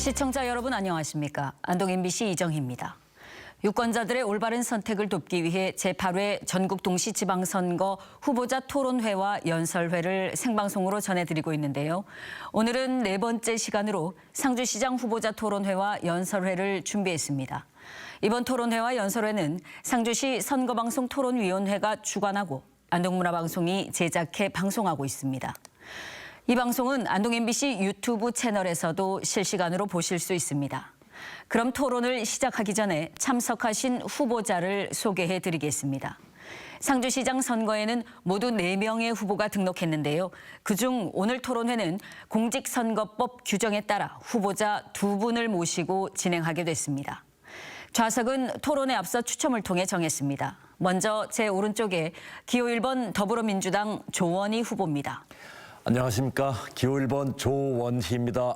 시청자 여러분 안녕하십니까? 안동 MBC 이정희입니다. 유권자들의 올바른 선택을 돕기 위해 제8회 전국동시지방선거 후보자 토론회와 연설회를 생방송으로 전해드리고 있는데요. 오늘은 네 번째 시간으로 상주시장 후보자 토론회와 연설회를 준비했습니다. 이번 토론회와 연설회는 상주시 선거방송 토론위원회가 주관하고 안동문화방송이 제작해 방송하고 있습니다. 이 방송은 안동 MBC 유튜브 채널에서도 실시간으로 보실 수 있습니다. 그럼 토론을 시작하기 전에 참석하신 후보자를 소개해드리겠습니다. 상주시장 선거에는 모두 4명의 후보가 등록했는데요. 그중 오늘 토론회는 공직선거법 규정에 따라 후보자 2분을 모시고 진행하게 됐습니다. 좌석은 토론에 앞서 추첨을 통해 정했습니다. 먼저 제 오른쪽에 기호 1번 더불어민주당 조원희 후보입니다. 안녕하십니까. 기호 1번 조원희입니다.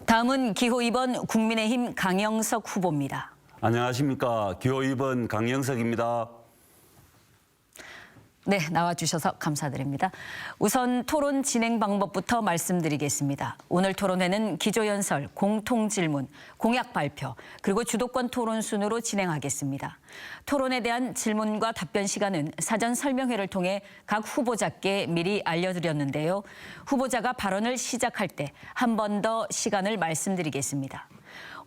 다음은 기호 2번 국민의힘 강영석 후보입니다. 안녕하십니까. 기호 2번 강영석입니다. 네, 나와주셔서 감사드립니다. 우선 토론 진행 방법부터 말씀드리겠습니다. 오늘 토론회는 기조연설, 공통질문, 공약 발표, 그리고 주도권 토론 순으로 진행하겠습니다. 토론에 대한 질문과 답변 시간은 사전 설명회를 통해 각 후보자께 미리 알려드렸는데요. 후보자가 발언을 시작할 때 한 번 더 시간을 말씀드리겠습니다.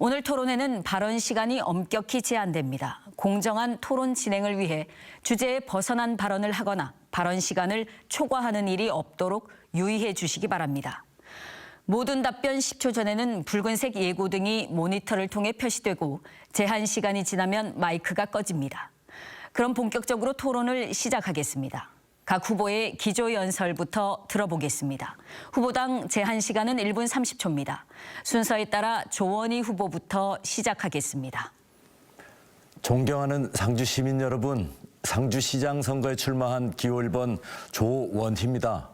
오늘 토론회는 발언 시간이 엄격히 제한됩니다. 공정한 토론 진행을 위해 주제에 벗어난 발언을 하거나 발언 시간을 초과하는 일이 없도록 유의해 주시기 바랍니다. 모든 답변 10초 전에는 붉은색 예고등이 모니터를 통해 표시되고 제한 시간이 지나면 마이크가 꺼집니다. 그럼 본격적으로 토론을 시작하겠습니다. 각 후보의 기조연설부터 들어보겠습니다. 후보당 제한 시간은 1분 30초입니다. 순서에 따라 조원희 후보부터 시작하겠습니다. 존경하는 상주 시민 여러분, 상주시장 선거에 출마한 기호 1번 조원희입니다.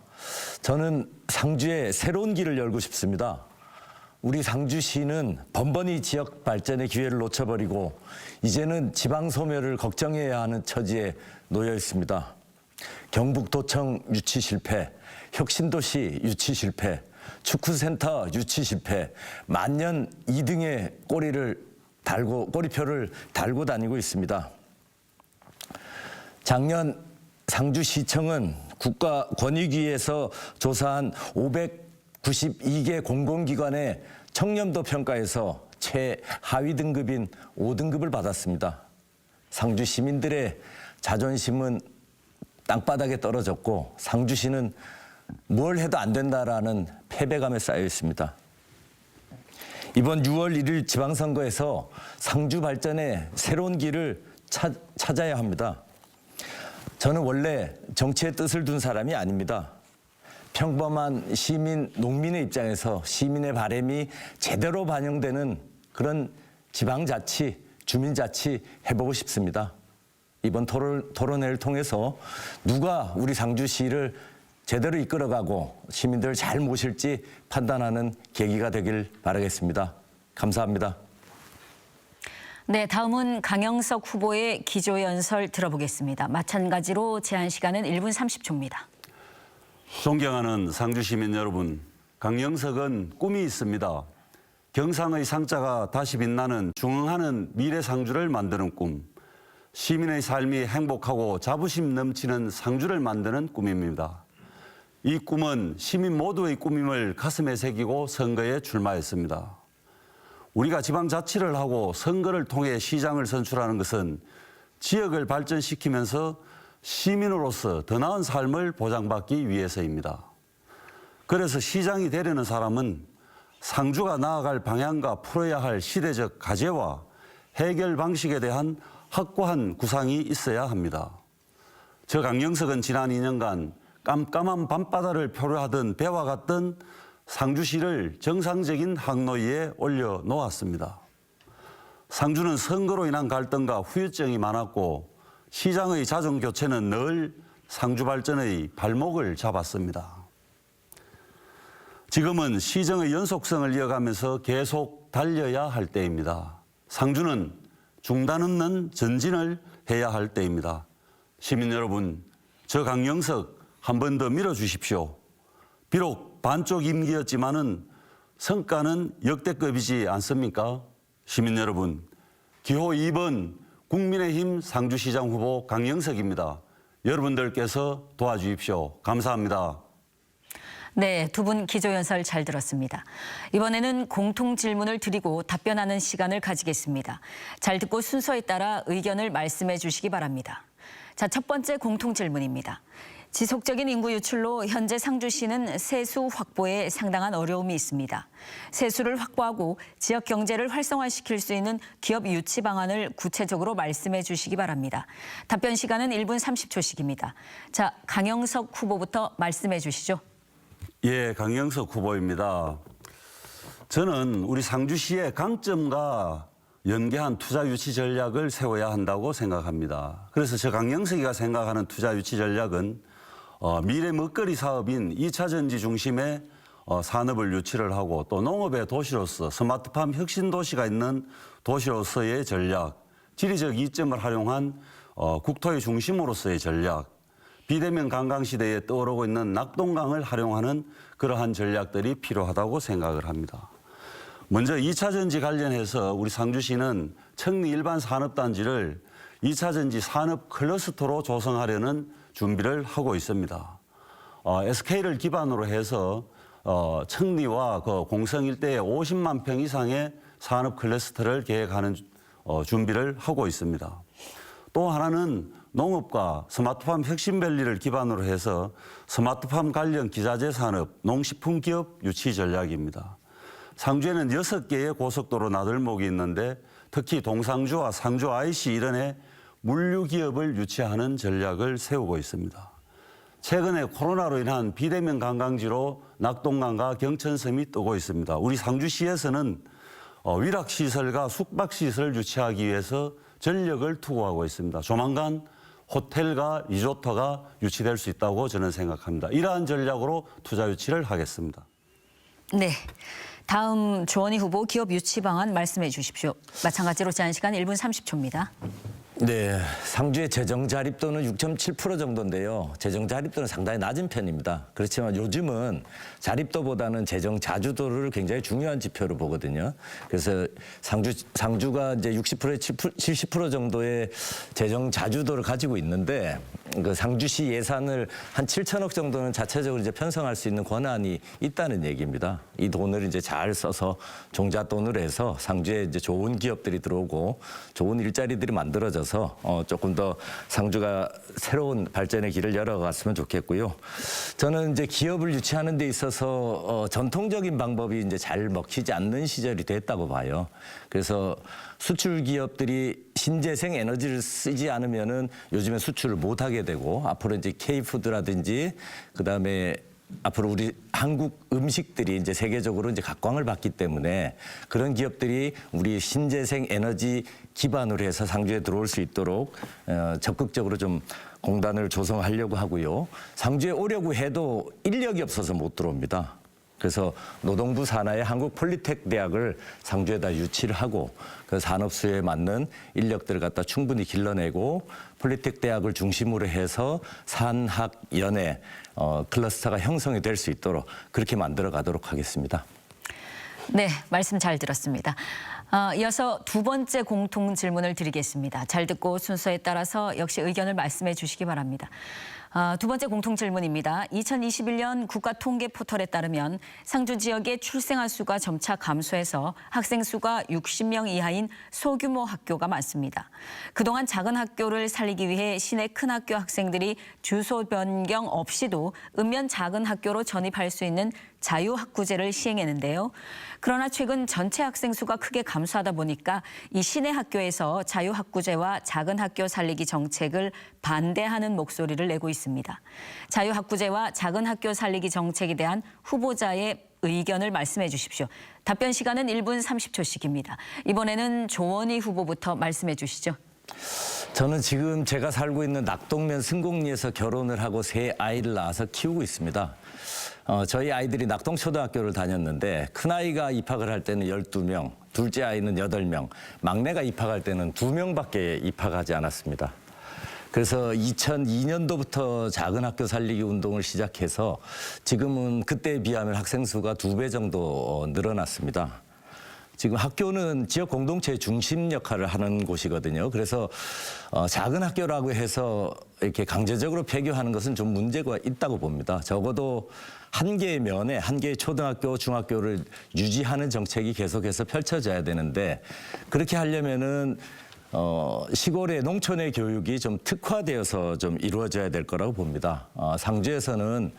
저는 상주에 새로운 길을 열고 싶습니다. 우리 상주시는 번번이 지역 발전의 기회를 놓쳐버리고 이제는 지방 소멸을 걱정해야 하는 처지에 놓여 있습니다. 경북도청 유치 실패, 혁신도시 유치 실패, 축구센터 유치 실패, 만년 2등의 꼬리표를 달고 다니고 있습니다. 작년 상주시청은 국가권익위에서 조사한 592개 공공기관의 청렴도 평가에서 최하위 등급인 5등급을 받았습니다. 상주 시민들의 자존심은 땅바닥에 떨어졌고 상주시는 뭘 해도 안 된다라는 패배감에 쌓여 있습니다. 이번 6월 1일 지방선거에서 상주 발전의 새로운 길을 찾아야 합니다. 저는 원래 정치의 뜻을 둔 사람이 아닙니다. 평범한 시민, 농민의 입장에서 시민의 바람이 제대로 반영되는 그런 지방자치, 주민자치 해보고 싶습니다. 이번 토론회를 통해서 누가 우리 상주시를 제대로 이끌어가고 시민들을 잘 모실지 판단하는 계기가 되길 바라겠습니다. 감사합니다. 네, 다음은 강영석 후보의 기조연설 들어보겠습니다. 마찬가지로 제한 시간은 1분 30초입니다. 존경하는 상주 시민 여러분, 강영석은 꿈이 있습니다. 경상의 상자가 다시 빛나는 중흥하는 미래 상주를 만드는 꿈. 시민의 삶이 행복하고 자부심 넘치는 상주를 만드는 꿈입니다. 이 꿈은 시민 모두의 꿈임을 가슴에 새기고 선거에 출마했습니다. 우리가 지방자치를 하고 선거를 통해 시장을 선출하는 것은 지역을 발전시키면서 시민으로서 더 나은 삶을 보장받기 위해서입니다. 그래서 시장이 되려는 사람은 상주가 나아갈 방향과 풀어야 할 시대적 과제와 해결 방식에 대한 확고한 구상이 있어야 합니다. 저 강영석은 지난 2년간 깜깜한 밤바다를 표류하던 배와 같던 상주시를 정상적인 항로위에 올려놓았습니다. 상주는 선거로 인한 갈등과 후유증이 많았고 시장의 자정교체는 늘 상주 발전의 발목을 잡았습니다. 지금은 시정의 연속성을 이어가면서 계속 달려야 할 때입니다. 상주는 중단 없는 전진을 해야 할 때입니다. 시민 여러분, 저 강영석 한 번 더 밀어주십시오. 비록 반쪽 임기였지만은 성과는 역대급이지 않습니까? 시민 여러분, 기호 2번 국민의힘 상주시장 후보 강영석입니다. 여러분들께서 도와주십시오. 감사합니다. 네, 두 분 기조연설 잘 들었습니다. 이번에는 공통 질문을 드리고 답변하는 시간을 가지겠습니다. 잘 듣고 순서에 따라 의견을 말씀해 주시기 바랍니다. 자, 첫 번째 공통 질문입니다. 지속적인 인구 유출로 현재 상주시는 세수 확보에 상당한 어려움이 있습니다. 세수를 확보하고 지역 경제를 활성화시킬 수 있는 기업 유치 방안을 구체적으로 말씀해 주시기 바랍니다. 답변 시간은 1분 30초씩입니다. 자, 강영석 후보부터 말씀해 주시죠. 예, 강영석 후보입니다. 저는 우리 상주시의 강점과 연계한 투자 유치 전략을 세워야 한다고 생각합니다. 그래서 저 강영석이가 생각하는 투자 유치 전략은 미래 먹거리 사업인 2차 전지 중심의 산업을 유치를 하고 또 농업의 도시로서 스마트팜 혁신 도시가 있는 도시로서의 전략, 지리적 이점을 활용한 국토의 중심으로서의 전략, 비대면 관광시대에 떠오르고 있는 낙동강을 활용하는 그러한 전략들이 필요하다고 생각을 합니다. 먼저 2차 전지 관련해서 우리 상주시는 청리 일반 산업단지를 2차 전지 산업 클러스터로 조성하려는 준비를 하고 있습니다. SK를 기반으로 해서 청리와 그 공성 일대에 50만 평 이상의 산업 클러스터를 계획하는 준비를 하고 있습니다. 또 하나는 농업과 스마트팜 혁신밸리를 기반으로 해서 스마트팜 관련 기자재 산업, 농식품 기업 유치 전략입니다. 상주에는 6개의 고속도로 나들목이 있는데 특히 동상주와 상주 IC 일원의 물류 기업을 유치하는 전략을 세우고 있습니다. 최근에 코로나로 인한 비대면 관광지로 낙동강과 경천섬이 뜨고 있습니다. 우리 상주시에서는 위락시설과 숙박시설을 유치하기 위해서 전력을 투구하고 있습니다. 조만간 호텔과 리조트가 유치될 수 있다고 저는 생각합니다. 이러한 전략으로 투자 유치를 하겠습니다. 네. 다음 조원희 후보 기업 유치 방안 말씀해 주십시오. 마찬가지로 제한 시간 1분 30초입니다. 네, 상주의 재정 자립도는 6.7% 정도인데요. 재정 자립도는 상당히 낮은 편입니다. 그렇지만 요즘은 자립도보다는 재정 자주도를 굉장히 중요한 지표로 보거든요. 그래서 상주가 이제 60%에 70% 정도의 재정 자주도를 가지고 있는데 그 상주시 예산을 한 7천억 정도는 자체적으로 이제 편성할 수 있는 권한이 있다는 얘기입니다. 이 돈을 이제 잘 써서 종잣돈으로 해서 상주에 이제 좋은 기업들이 들어오고 좋은 일자리들이 만들어져서 조금 더 상주가 새로운 발전의 길을 열어갔으면 좋겠고요. 저는 이제 기업을 유치하는 데 있어서 전통적인 방법이 이제 잘 먹히지 않는 시절이 됐다고 봐요. 그래서 수출 기업들이 신재생 에너지를 쓰지 않으면은 요즘에 수출을 못 하게 되고 앞으로 이제 K푸드라든지 그다음에 앞으로 우리 한국 음식들이 이제 세계적으로 이제 각광을 받기 때문에 그런 기업들이 우리 신재생 에너지 기반으로 해서 상주에 들어올 수 있도록 적극적으로 좀 공단을 조성하려고 하고요. 상주에 오려고 해도 인력이 없어서 못 들어옵니다. 그래서 노동부 산하의 한국폴리텍 대학을 상주에다 유치를 하고 그 산업수요에 맞는 인력들을 갖다 충분히 길러내고 폴리텍 대학을 중심으로 해서 산학연의 클러스터가 형성이 될 수 있도록 그렇게 만들어 가도록 하겠습니다. 네, 말씀 잘 들었습니다. 이어서 두 번째 공통 질문을 드리겠습니다. 잘 듣고 순서에 따라서 역시 의견을 말씀해 주시기 바랍니다. 두 번째 공통 질문입니다. 2021년 국가통계 포털에 따르면 상주 지역의 출생아 수가 점차 감소해서 학생 수가 60명 이하인 소규모 학교가 많습니다. 그동안 작은 학교를 살리기 위해 시내 큰 학교 학생들이 주소 변경 없이도 읍면 작은 학교로 전입할 수 있는 자유학구제를 시행했는데요. 그러나 최근 전체 학생 수가 크게 감소하다 보니까 이 시내 학교에서 자유학구제와 작은 학교 살리기 정책을 반대하는 목소리를 내고 있습니다. 자유학구제와 작은 학교 살리기 정책에 대한 후보자의 의견을 말씀해 주십시오. 답변 시간은 1분 30초씩입니다. 이번에는 조원희 후보부터 말씀해 주시죠. 저는 지금 제가 살고 있는 낙동면 승곡리에서 결혼을 하고 세 아이를 낳아서 키우고 있습니다. 저희 아이들이 낙동초등학교를 다녔는데 큰아이가 입학을 할 때는 12명, 둘째 아이는 8명, 막내가 입학할 때는 2명밖에 입학하지 않았습니다. 그래서 2002년도부터 작은 학교 살리기 운동을 시작해서 지금은 그때에 비하면 학생 수가 2배 정도 늘어났습니다. 지금 학교는 지역 공동체의 중심 역할을 하는 곳이거든요. 그래서 작은 학교라고 해서 이렇게 강제적으로 폐교하는 것은 좀 문제가 있다고 봅니다. 적어도 한 개의 면에 한 개의 초등학교, 중학교를 유지하는 정책이 계속해서 펼쳐져야 되는데 그렇게 하려면은 시골의 농촌의 교육이 좀 특화되어서 좀 이루어져야 될 거라고 봅니다. 상주에서는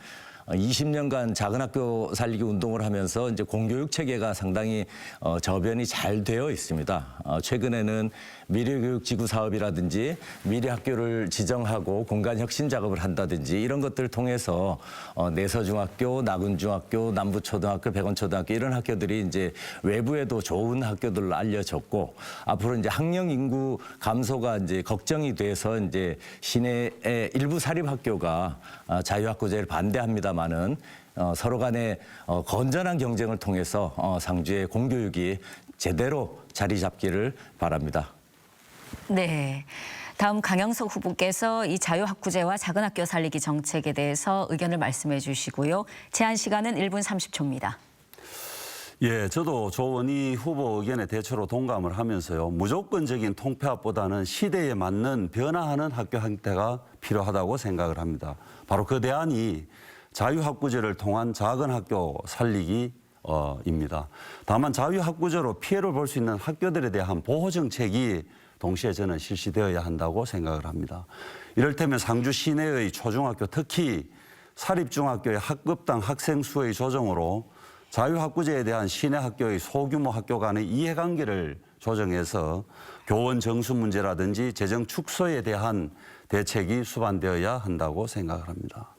20년간 작은 학교 살리기 운동을 하면서 이제 공교육 체계가 상당히 저변이 잘 되어 있습니다. 최근에는 미래교육지구 사업이라든지 미래학교를 지정하고 공간 혁신 작업을 한다든지 이런 것들을 통해서 내서중학교, 나군중학교, 남부초등학교, 백원초등학교 이런 학교들이 이제 외부에도 좋은 학교들로 알려졌고 앞으로 이제 학령 인구 감소가 이제 걱정이 돼서 이제 시내의 일부 사립학교가 자유학구제를 반대합니다만은 서로 간의 건전한 경쟁을 통해서 상주의 공교육이 제대로 자리 잡기를 바랍니다. 네. 다음 강영석 후보께서 이 자유학구제와 작은 학교 살리기 정책에 대해서 의견을 말씀해 주시고요. 제한 시간은 1분 30초입니다. 예, 저도 조원희 후보 의견에 대체로 동감을 하면서요. 무조건적인 통폐합보다는 시대에 맞는 변화하는 학교 형태가 필요하다고 생각을 합니다. 바로 그 대안이 자유학구제를 통한 작은 학교 살리기입니다. 다만 자유학구제로 피해를 볼 수 있는 학교들에 대한 보호 정책이 동시에 저는 실시되어야 한다고 생각을 합니다. 이를테면 상주 시내의 초중학교, 특히 사립중학교의 학급당 학생 수의 조정으로 자유학구제에 대한 시내 학교의 소규모 학교 간의 이해관계를 조정해서 교원 정수 문제라든지 재정 축소에 대한 대책이 수반되어야 한다고 생각을 합니다.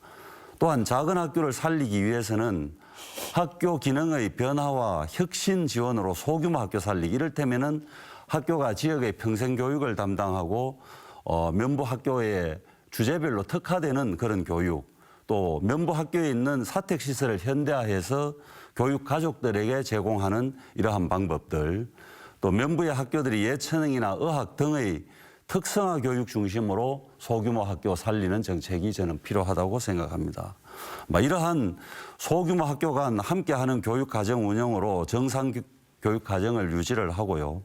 또한 작은 학교를 살리기 위해서는 학교 기능의 변화와 혁신 지원으로 소규모 학교 살리기, 이를테면은 학교가 지역의 평생교육을 담당하고 면부 학교의 주제별로 특화되는 그런 교육, 또 면부 학교에 있는 사택시설을 현대화해서 교육 가족들에게 제공하는 이러한 방법들, 또 면부의 학교들이 예체능이나 의학 등의 특성화 교육 중심으로 소규모 학교 살리는 정책이 저는 필요하다고 생각합니다. 이러한 소규모 학교 간 함께하는 교육과정 운영으로 정상 교육과정을 유지를 하고요.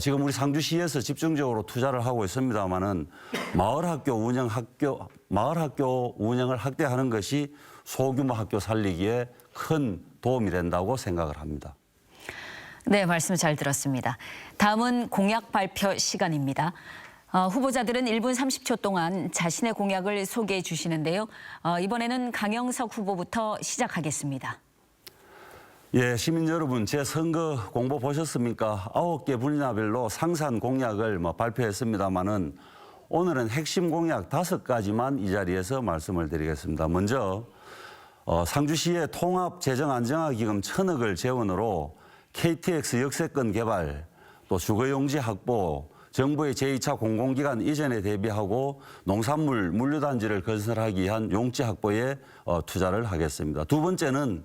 지금 우리 상주시에서 집중적으로 투자를 하고 있습니다만은 마을 학교 운영을 확대하는 것이 소규모 학교 살리기에 큰 도움이 된다고 생각을 합니다. 네, 말씀 잘 들었습니다. 다음은 공약 발표 시간입니다. 후보자들은 1분 30초 동안 자신의 공약을 소개해 주시는데요. 이번에는 강영석 후보부터 시작하겠습니다. 예, 시민 여러분, 제 선거 공보 보셨습니까? 9개 분야별로 상세한 공약을 발표했습니다마는 오늘은 핵심 공약 5가지만 이 자리에서 말씀을 드리겠습니다. 먼저 상주시의 통합 재정 안정화 기금 1,000억을 재원으로 KTX 역세권 개발, 또 주거용지 확보, 정부의 제2차 공공기관 이전에 대비하고 농산물 물류단지를 건설하기 위한 용지 확보에 투자를 하겠습니다. 두 번째는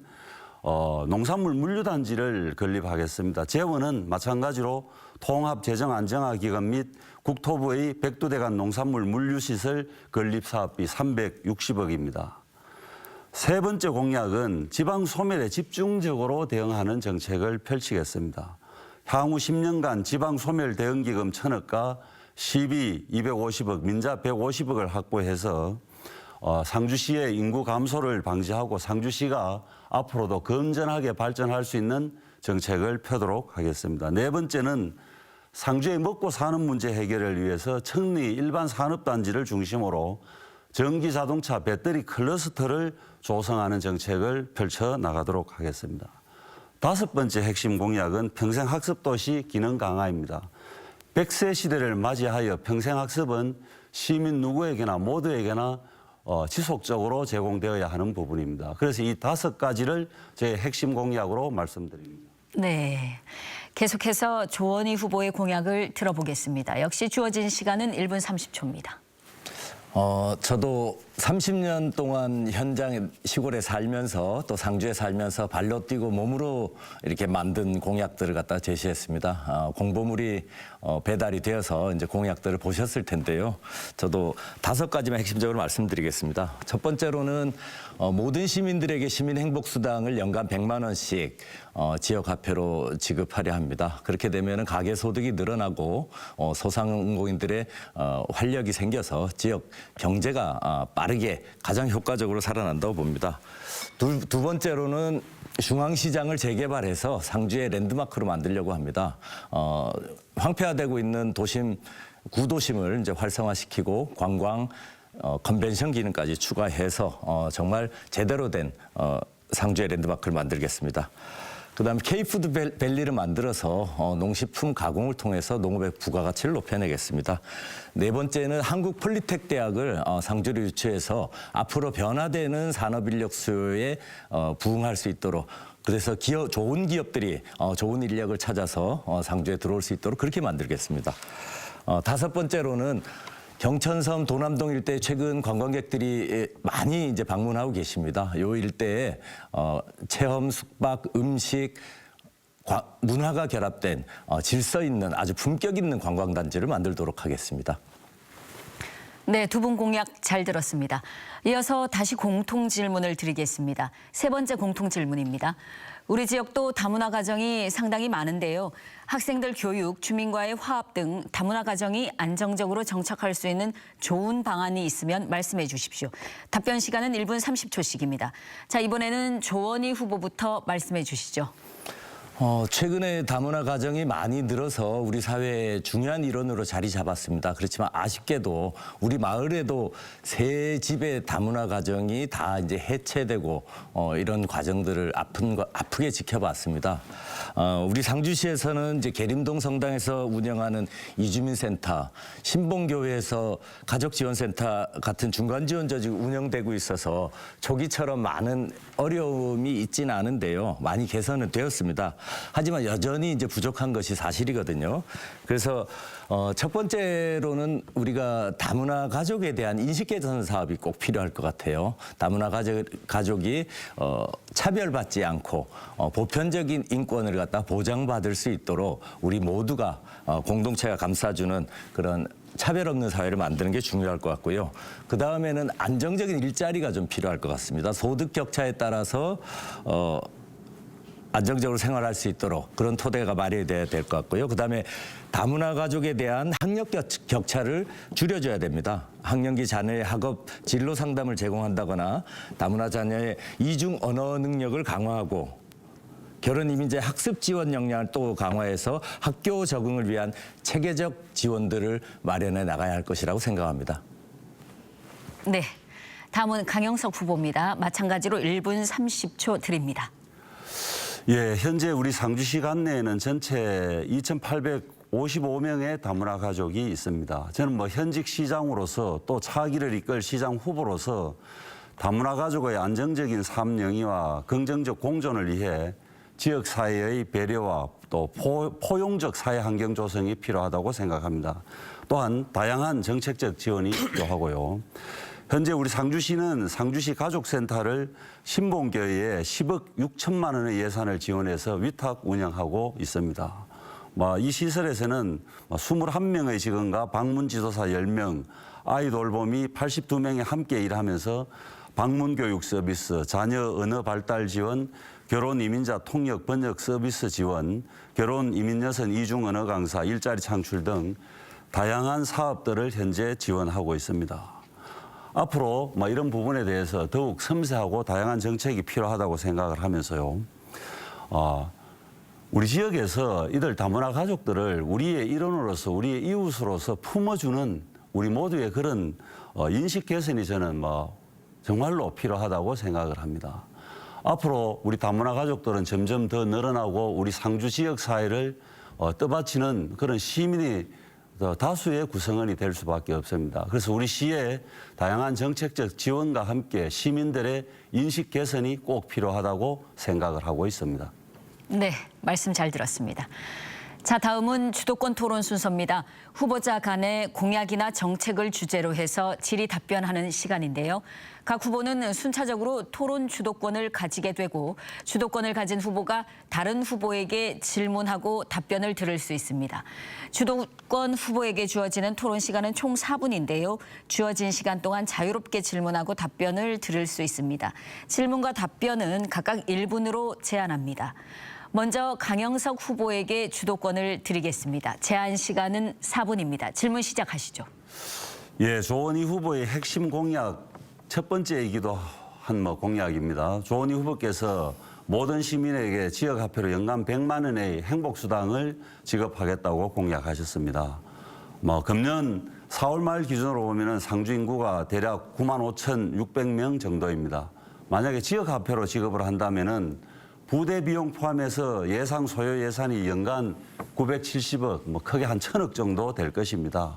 농산물 물류단지를 건립하겠습니다. 재원은 마찬가지로 통합재정안정화기금 및 국토부의 백두대간 농산물 물류시설 건립사업비 360억입니다. 세 번째 공약은 지방 소멸에 집중적으로 대응하는 정책을 펼치겠습니다. 향후 10년간 지방 소멸 대응기금 1,000억과 시비 250억, 민자 150억을 확보해서 상주시의 인구 감소를 방지하고 상주시가 앞으로도 건전하게 발전할 수 있는 정책을 펴도록 하겠습니다. 네 번째는 상주의 먹고 사는 문제 해결을 위해서 청리 일반 산업단지를 중심으로 전기자동차 배터리 클러스터를 조성하는 정책을 펼쳐 나가도록 하겠습니다. 다섯 번째 핵심 공약은 평생학습도시 기능 강화입니다. 100세 시대를 맞이하여 평생학습은 시민 누구에게나 모두에게나 지속적으로 제공되어야 하는 부분입니다. 그래서 이 5가지를 제 핵심 공약으로 말씀드립니다. 네, 계속해서 조원희 후보의 공약을 들어보겠습니다. 역시 주어진 시간은 1분 30초입니다. 저도 30년 동안 현장 시골에 살면서 또 상주에 살면서 발로 뛰고 몸으로 이렇게 만든 공약들을 갖다 제시했습니다. 공보물이 배달이 되어서 이제 공약들을 보셨을 텐데요. 저도 5가지만 핵심적으로 말씀드리겠습니다. 첫 번째로는 모든 시민들에게 시민행복수당을 연간 100만 원씩 지역화폐로 지급하려 합니다. 그렇게 되면 가계소득이 늘어나고 소상공인들의 활력이 생겨서 지역 경제가 빠르게 가장 효과적으로 살아난다고 봅니다. 두 번째로는 중앙시장을 재개발해서 상주의 랜드마크로 만들려고 합니다. 황폐화되고 있는 도심, 구도심을 이제 활성화시키고 관광, 컨벤션 기능까지 추가해서 정말 제대로 된 상주의 랜드마크를 만들겠습니다. 그다음에 K푸드 밸리를 만들어서 농식품 가공을 통해서 농업의 부가가치를 높여내겠습니다. 네 번째는 한국 폴리텍 대학을 상주로 유치해서 앞으로 변화되는 산업 인력 수요에 부응할 수 있도록, 그래서 좋은 기업들이 좋은 인력을 찾아서 상주에 들어올 수 있도록 그렇게 만들겠습니다. 5번째로는 경천섬 도남동 일대에 최근 관광객들이 많이 이제 방문하고 계십니다. 이 일대에 체험, 숙박, 음식, 문화가 결합된 질서 있는 아주 품격 있는 관광단지를 만들도록 하겠습니다. 네, 두 분 공약 잘 들었습니다. 이어서 다시 공통 질문을 드리겠습니다. 세 번째 공통 질문입니다. 우리 지역도 다문화 가정이 상당히 많은데요. 학생들 교육, 주민과의 화합 등 다문화 가정이 안정적으로 정착할 수 있는 좋은 방안이 있으면 말씀해 주십시오. 답변 시간은 1분 30초씩입니다. 자, 이번에는 조원희 후보부터 말씀해 주시죠. 최근에 다문화 가정이 많이 늘어서 우리 사회의 중요한 일원으로 자리 잡았습니다. 그렇지만 아쉽게도 우리 마을에도 3집의 다문화 가정이 다 이제 해체되고 이런 과정들을 아프게 지켜봤습니다. 우리 상주시에서는 이제 계림동 성당에서 운영하는 이주민센터, 신봉교회에서 가족지원센터 같은 중간 지원 조직이 운영되고 있어서 초기처럼 많은 어려움이 있지는 않은데요. 많이 개선은 되었습니다. 하지만 여전히 이제 부족한 것이 사실이거든요. 그래서 첫 번째로는 우리가 다문화 가족에 대한 인식 개선 사업이 꼭 필요할 것 같아요. 다문화 가족이 차별받지 않고 보편적인 인권을 갖다 보장받을 수 있도록 우리 모두가 공동체가 감싸주는 그런 차별 없는 사회를 만드는 게 중요할 것 같고요. 그 다음에는 안정적인 일자리가 좀 필요할 것 같습니다. 소득 격차에 따라서 안정적으로 생활할 수 있도록 그런 토대가 마련돼야 될 것 같고요. 그다음에 다문화 가족에 대한 학력 격차를 줄여줘야 됩니다. 학령기 자녀의 학업 진로 상담을 제공한다거나 다문화 자녀의 이중 언어 능력을 강화하고 결혼 이민자 학습 지원 역량을 또 강화해서 학교 적응을 위한 체계적 지원들을 마련해 나가야 할 것이라고 생각합니다. 네, 다음은 강영석 후보입니다. 마찬가지로 1분 30초 드립니다. 예, 현재 우리 상주시 관내에는 전체 2,855명의 다문화 가족이 있습니다. 저는 뭐 현직 시장으로서 또 차기를 이끌 시장 후보로서 다문화 가족의 안정적인 삶 영위와 긍정적 공존을 위해 지역 사회의 배려와 또 포용적 사회 환경 조성이 필요하다고 생각합니다. 또한 다양한 정책적 지원이 필요하고요. 현재 우리 상주시는 상주시 가족센터를 신봉교회에 10억 6천만 원의 예산을 지원해서 위탁 운영하고 있습니다. 이 시설에서는 21명의 직원과 방문 지도사 10명, 아이 돌봄이 82명이 함께 일하면서 방문 교육 서비스, 자녀 언어 발달 지원, 결혼 이민자 통역 번역 서비스 지원, 결혼 이민 여성 이중 언어 강사, 일자리 창출 등 다양한 사업들을 현재 지원하고 있습니다. 앞으로 이런 부분에 대해서 더욱 섬세하고 다양한 정책이 필요하다고 생각을 하면서요. 우리 지역에서 이들 다문화 가족들을 우리의 일원으로서 우리의 이웃으로서 품어주는 우리 모두의 그런 인식 개선이 저는 정말로 필요하다고 생각을 합니다. 앞으로 우리 다문화 가족들은 점점 더 늘어나고 우리 상주 지역 사회를 떠받치는 그런 시민이 다수의 구성원이 될 수밖에 없습니다. 그래서 우리 시의 다양한 정책적 지원과 함께 시민들의 인식 개선이 꼭 필요하다고 생각을 하고 있습니다. 네, 말씀 잘 들었습니다. 자, 다음은 주도권 토론 순서입니다. 후보자 간의 공약이나 정책을 주제로 해서 질의 답변하는 시간인데요. 각 후보는 순차적으로 토론 주도권을 가지게 되고 주도권을 가진 후보가 다른 후보에게 질문하고 답변을 들을 수 있습니다. 주도권 후보에게 주어지는 토론 시간은 총 4분인데요. 주어진 시간 동안 자유롭게 질문하고 답변을 들을 수 있습니다. 질문과 답변은 각각 1분으로 제한합니다. 먼저 강영석 후보에게 주도권을 드리겠습니다. 제한 시간은 4분입니다. 질문 시작하시죠. 예, 조원희 후보의 핵심 공약 첫 번째이기도 한 공약입니다. 조원희 후보께서 모든 시민에게 지역화폐로 연간 100만 원의 행복수당을 지급하겠다고 공약하셨습니다. 금년 4월 말 기준으로 보면 상주 인구가 대략 95,600명 정도입니다. 만약에 지역화폐로 지급을 한다면은 부대 비용 포함해서 예상 소요 예산이 연간 970억, 크게 한 1,000억 정도 될 것입니다.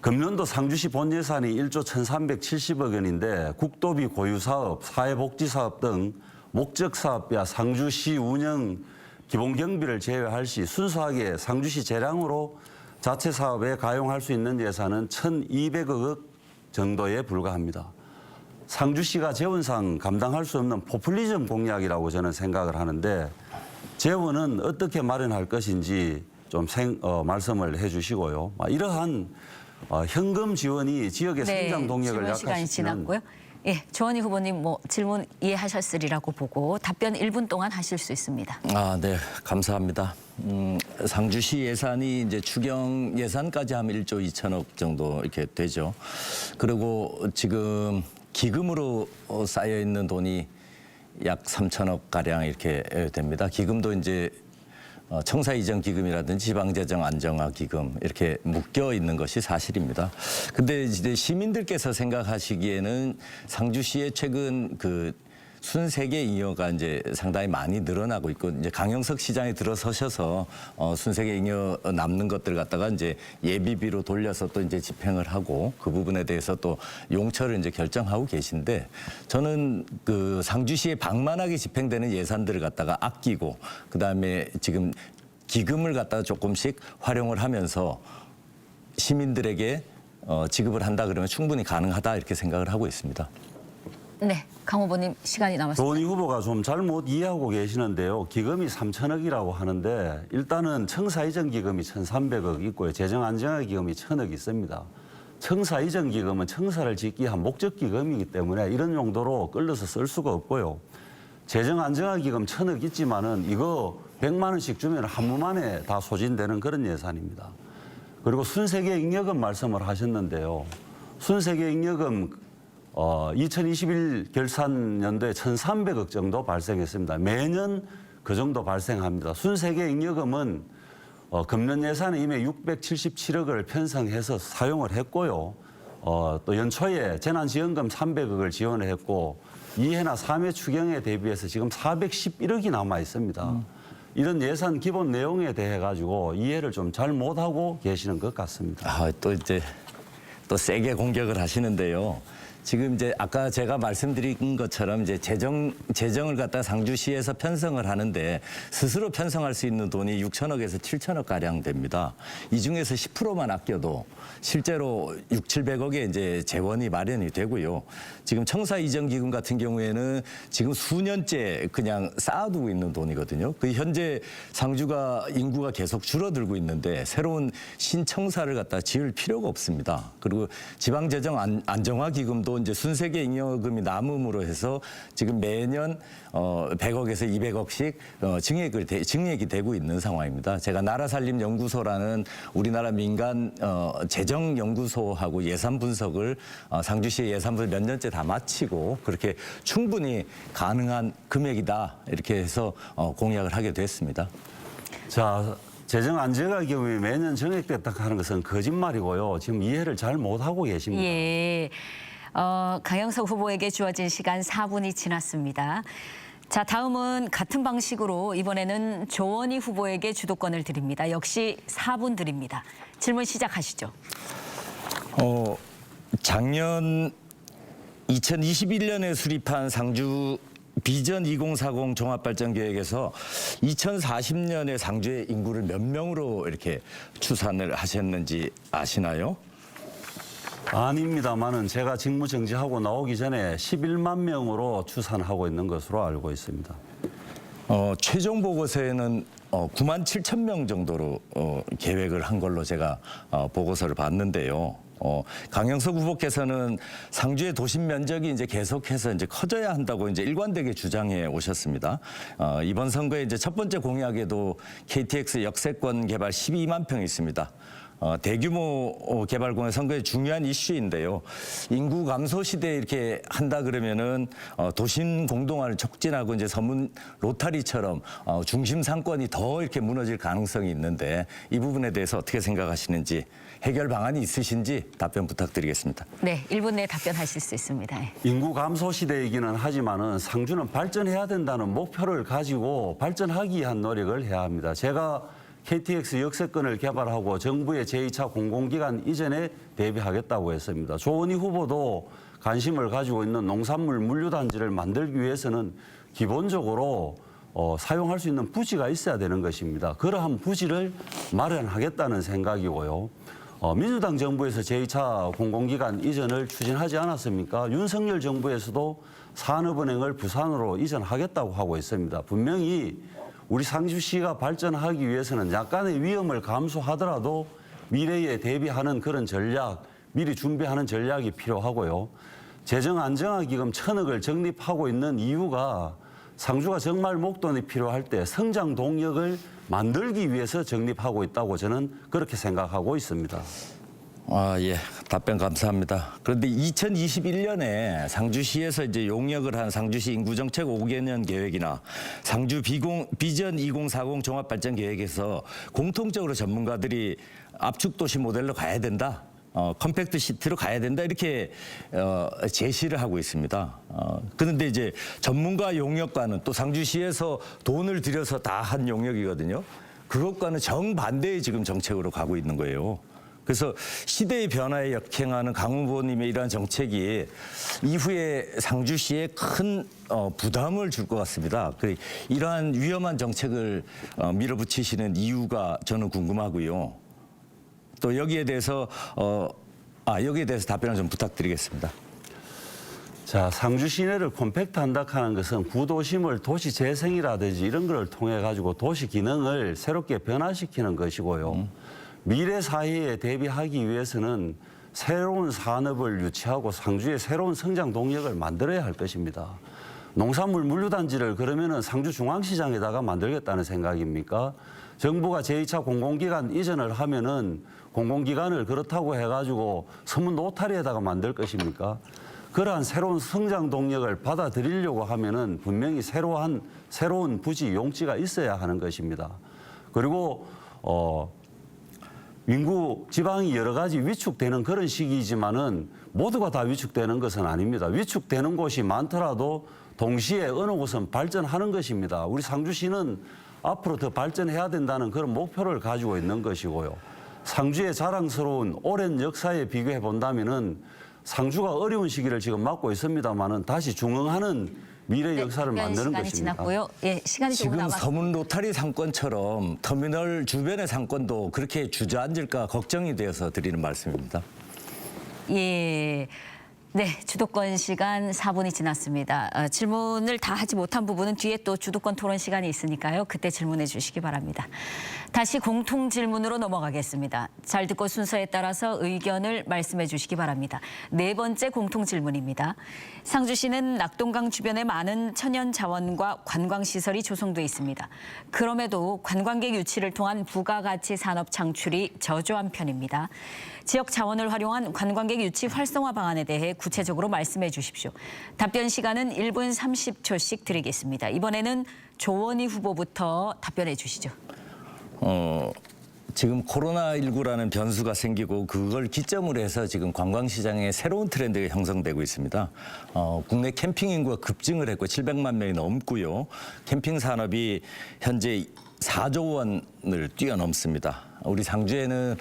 금년도 상주시 본 예산이 1조 1,370억 원인데 국도비 고유사업, 사회복지사업 등 목적사업비와 상주시 운영 기본경비를 제외할 시 순수하게 상주시 재량으로 자체 사업에 가용할 수 있는 예산은 1,200억 정도에 불과합니다. 상주시가 재원상 감당할 수 없는 포퓰리즘 공약이라고 저는 생각을 하는데 재원은 어떻게 마련할 것인지 좀 말씀을 해 주시고요. 이러한 현금 지원이 지역의 성장 동력을 질문 시간이 약화시키는 지났고요. 예, 조원희 후보님 질문 이해하셨으리라고 보고 답변 1분 동안 하실 수 있습니다. 네, 감사합니다. 상주시 예산이 이제 추경 예산까지 하면 1조 2천억 정도 이렇게 되죠. 그리고 지금 기금으로 쌓여 있는 돈이 약 3천억 가량 이렇게 됩니다. 기금도 이제 청사 이전 기금이라든지 지방재정 안정화 기금 이렇게 묶여 있는 것이 사실입니다. 근데 이제 시민들께서 생각하시기에는 상주시의 최근 순세계 잉여가 이제 상당히 많이 늘어나고 있고 이제 강영석 시장에 들어서셔서 순세계 잉여 남는 것들 갖다가 이제 예비비로 돌려서 또 이제 집행을 하고 그 부분에 대해서 또 용처를 이제 결정하고 계신데 저는 상주시에 방만하게 집행되는 예산들을 갖다가 아끼고 그다음에 지금 기금을 갖다가 조금씩 활용을 하면서 시민들에게 지급을 한다 그러면 충분히 가능하다 이렇게 생각을 하고 있습니다. 네, 강 후보님 시간이 남았습니다. 조원희 후보가 좀 잘못 이해하고 계시는데요. 기금이 3천억이라고 하는데 일단은 청사 이전 기금이 1,300억 있고요. 재정 안정화 기금이 1,000억 있습니다. 청사 이전 기금은 청사를 짓기 위한 목적 기금이기 때문에 이런 용도로 끌려서 쓸 수가 없고요. 재정 안정화 기금 1,000억 있지만은 이거 100만 원씩 주면 한 무만에 다 소진되는 그런 예산입니다. 그리고 순세계 잉여금 말씀을 하셨는데요. 순세계 잉여금 2021 결산 연도에 1,300억 정도 발생했습니다. 매년 그 정도 발생합니다. 순세계 잉여금은 금년 예산에 이미 677억을 편성해서 사용을 했고요. 또 연초에 재난지원금 300억을 지원을 했고 2회나 3회 추경에 대비해서 지금 411억이 남아 있습니다. 이런 예산 기본 내용에 대해 가지고 이해를 좀 잘 못하고 계시는 것 같습니다. 또 세게 공격을 하시는데요. 지금 이제 아까 제가 말씀드린 것처럼 이제 재정을 갖다 상주시에서 편성을 하는데 스스로 편성할 수 있는 돈이 6천억에서 7천억 가량 됩니다. 이 중에서 10%만 아껴도 실제로 6,700억의 이제 재원이 마련이 되고요. 지금 청사 이전 기금 같은 경우에는 지금 수년째 그냥 쌓아두고 있는 돈이거든요. 현재 상주가 인구가 계속 줄어들고 있는데 새로운 신청사를 갖다 지을 필요가 없습니다. 그리고 지방재정 안정화 기금도 이제 순세계 잉여금이 남음으로 해서 지금 매년 100억에서 200억씩 증액이 되고 있는 상황입니다. 제가 나라살림연구소라는 우리나라 민간 재정연구소하고 예산 분석을 상주시의 예산 분석 몇 년째 다 마치고 그렇게 충분히 가능한 금액이다 이렇게 해서 공약을 하게 됐습니다. 자, 재정 안정화 기금이 매년 증액됐다 하는 것은 거짓말이고요. 지금 이해를 잘 못하고 계십니다. 예. 강영석 후보에게 주어진 시간 4분이 지났습니다. 자, 다음은 같은 방식으로 이번에는 조원희 후보에게 주도권을 드립니다. 역시 4분 드립니다. 질문 시작하시죠. 작년 2021년에 수립한 상주 비전 2040 종합발전계획에서 2040년에 상주의 인구를 몇 명으로 이렇게 추산을 하셨는지 아시나요? 아닙니다만은 제가 직무 정지하고 나오기 전에 11만 명으로 추산하고 있는 것으로 알고 있습니다. 최종 보고서에는 9만 7천 명 정도로 계획을 한 걸로 제가 보고서를 봤는데요. 강영석 후보께서는 상주의 도심 면적이 이제 계속해서 이제 커져야 한다고 이제 일관되게 주장해 오셨습니다. 이번 선거에 이제 첫 번째 공약에도 KTX 역세권 개발 12만 평이 있습니다. 대규모 개발공의 선거의 중요한 이슈인데요. 인구 감소 시대에 이렇게 한다 그러면은 도심 공동화를 촉진하고 이제 서문 로타리처럼 중심 상권이 더 이렇게 무너질 가능성이 있는데 이 부분에 대해서 어떻게 생각하시는지 해결 방안이 있으신지 답변 부탁드리겠습니다. 네, 1분 내에 답변하실 수 있습니다. 인구 감소 시대이기는 하지만은 상주는 발전해야 된다는 목표를 가지고 발전하기 위한 노력을 해야 합니다. 제가 KTX 역세권을 개발하고 정부의 제2차 공공기관 이전에 대비하겠다고 했습니다. 조원희 후보도 관심을 가지고 있는 농산물 물류단지를 만들기 위해서는 기본적으로 사용할 수 있는 부지가 있어야 되는 것입니다. 그러한 부지를 마련하겠다는 생각이고요. 민주당 정부에서 제2차 공공기관 이전을 추진하지 않았습니까? 윤석열 정부에서도 산업은행을 부산으로 이전하겠다고 하고 있습니다. 분명히 우리 상주시가 발전하기 위해서는 약간의 위험을 감수하더라도 미래에 대비하는 그런 전략, 미리 준비하는 전략이 필요하고요. 재정안정화기금 1,000억을 적립하고 있는 이유가 상주가 정말 목돈이 필요할 때 성장 동력을 만들기 위해서 적립하고 있다고 저는 그렇게 생각하고 있습니다. 예. 답변 감사합니다. 그런데 2021년에 상주시에서 이제 용역을 한 상주시 인구정책 5개년 계획이나 상주 비전 2040 종합발전 계획에서 공통적으로 전문가들이 압축도시 모델로 가야 된다. 컴팩트 시티로 가야 된다 이렇게 제시를 하고 있습니다. 그런데 이제 전문가 용역과는 또 상주시에서 돈을 들여서 다 한 용역이거든요. 그것과는 정반대의 지금 정책으로 가고 있는 거예요. 그래서 시대의 변화에 역행하는 강 후보님의 이러한 정책이 이후에 상주시에 큰 부담을 줄 것 같습니다. 이러한 위험한 정책을 밀어붙이시는 이유가 저는 궁금하고요. 또 여기에 대해서 답변을 좀 부탁드리겠습니다. 자, 상주 시내를 컴팩트한다 하는 것은 구도심을 도시 재생이라든지 이런 걸 통해 가지고 도시 기능을 새롭게 변화시키는 것이고요. 미래 사회에 대비하기 위해서는 새로운 산업을 유치하고 상주의 새로운 성장 동력을 만들어야 할 것입니다. 농산물 물류단지를 그러면은 상주 중앙시장에다가 만들겠다는 생각입니까? 정부가 제2차 공공기관 이전을 하면은 공공기관을 그렇다고 해가지고 서문 노타리에다가 만들 것입니까? 그러한 새로운 성장 동력을 받아들이려고 하면은 분명히 새로운 부지 용지가 있어야 하는 것입니다. 그리고 인구 지방이 여러 가지 위축되는 그런 시기이지만은 모두가 다 위축되는 것은 아닙니다. 위축되는 곳이 많더라도 동시에 어느 곳은 발전하는 것입니다. 우리 상주시는 앞으로 더 발전해야 된다는 그런 목표를 가지고 있는 것이고요. 상주의 자랑스러운 오랜 역사에 비교해 본다면은 상주가 어려운 시기를 지금 맞고 있습니다만은 다시 중흥하는 미래 역사를 만드는 시간이 것입니다. 지났고요. 예, 시간이 조금 지금 남았습니다. 서문 로타리 상권처럼 터미널 주변의 상권도 그렇게 주저앉을까 걱정이 되어서 드리는 말씀입니다. 예. 네, 주도권 시간 4분이 지났습니다. 질문을 다 하지 못한 부분은 뒤에 또 주도권 토론 시간이 있으니까요. 그때 질문해 주시기 바랍니다. 다시 공통 질문으로 넘어가겠습니다. 잘 듣고 순서에 따라서 의견을 말씀해 주시기 바랍니다. 네 번째 공통 질문입니다. 상주시는 낙동강 주변에 많은 천연 자원과 관광시설이 조성돼 있습니다. 그럼에도 관광객 유치를 통한 부가가치 산업 창출이 저조한 편입니다. 지역 자원을 활용한 관광객 유치 활성화 방안에 대해 구체적으로 말씀해 주십시오. 답변 시간은 1분 30초씩 드리겠습니다. 이번에는 조원희 후보부터 답변해 주시죠. 지금 코로나19라는 변수가 생기고 그걸 기점으로 해서 지금 관광시장에 새로운 트렌드가 형성되고 있습니다. 국내 캠핑 인구가 급증을 했고 700만 명이 넘고요. 캠핑 산업이 현재 4조 원을 뛰어넘습니다. 우리 상주에는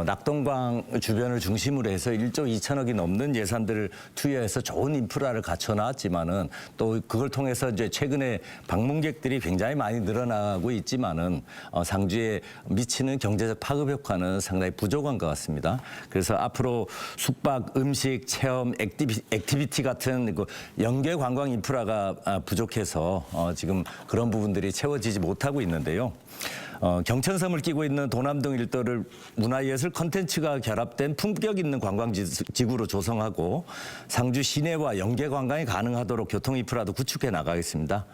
낙동강 주변을 중심으로 해서 1조 2천억이 넘는 예산들을 투여해서 좋은 인프라를 갖춰놨지만은 또 그걸 통해서 이제 최근에 방문객들이 굉장히 많이 늘어나고 있지만은 상주에 미치는 경제적 파급 효과는 상당히 부족한 것 같습니다. 그래서 앞으로 숙박, 음식, 체험, 액티비티 같은 그 연계 관광 인프라가 부족해서 지금 그런 부분들이 채워지지 못하고 있는데요. 경천섬을 끼고 있는 도남동 일도를 문화예술 콘텐츠가 결합된 품격 있는 관광지구로 조성하고 상주 시내와 연계 관광이 가능하도록 교통 인프라도 구축해 나가겠습니다.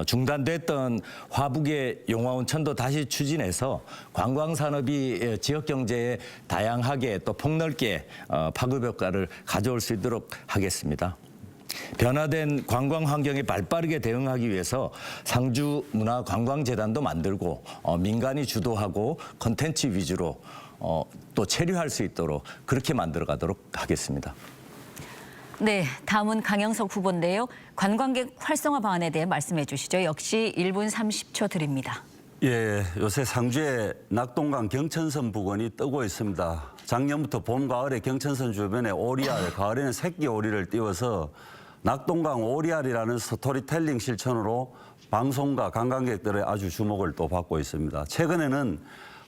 중단됐던 화북의 용화온천도 다시 추진해서 관광 산업이 지역 경제에 다양하게 또 폭넓게 파급 효과를 가져올 수 있도록 하겠습니다. 변화된 관광 환경에 발빠르게 대응하기 위해서 상주문화관광재단도 만들고 민간이 주도하고 콘텐츠 위주로 또 체류할 수 있도록 그렇게 만들어 가도록 하겠습니다. 네, 다음은 강영석 후보인데요. 관광객 활성화 방안에 대해 말씀해 주시죠. 역시 1분 30초 드립니다. 예, 요새 상주의 낙동강 경천섬 부근이 뜨고 있습니다. 작년부터 봄, 가을에 경천섬 주변에 오리알, 가을에는 새끼 오리를 띄워서 낙동강 오리알이라는 스토리텔링 실천으로 방송과 관광객들의 아주 주목을 또 받고 있습니다. 최근에는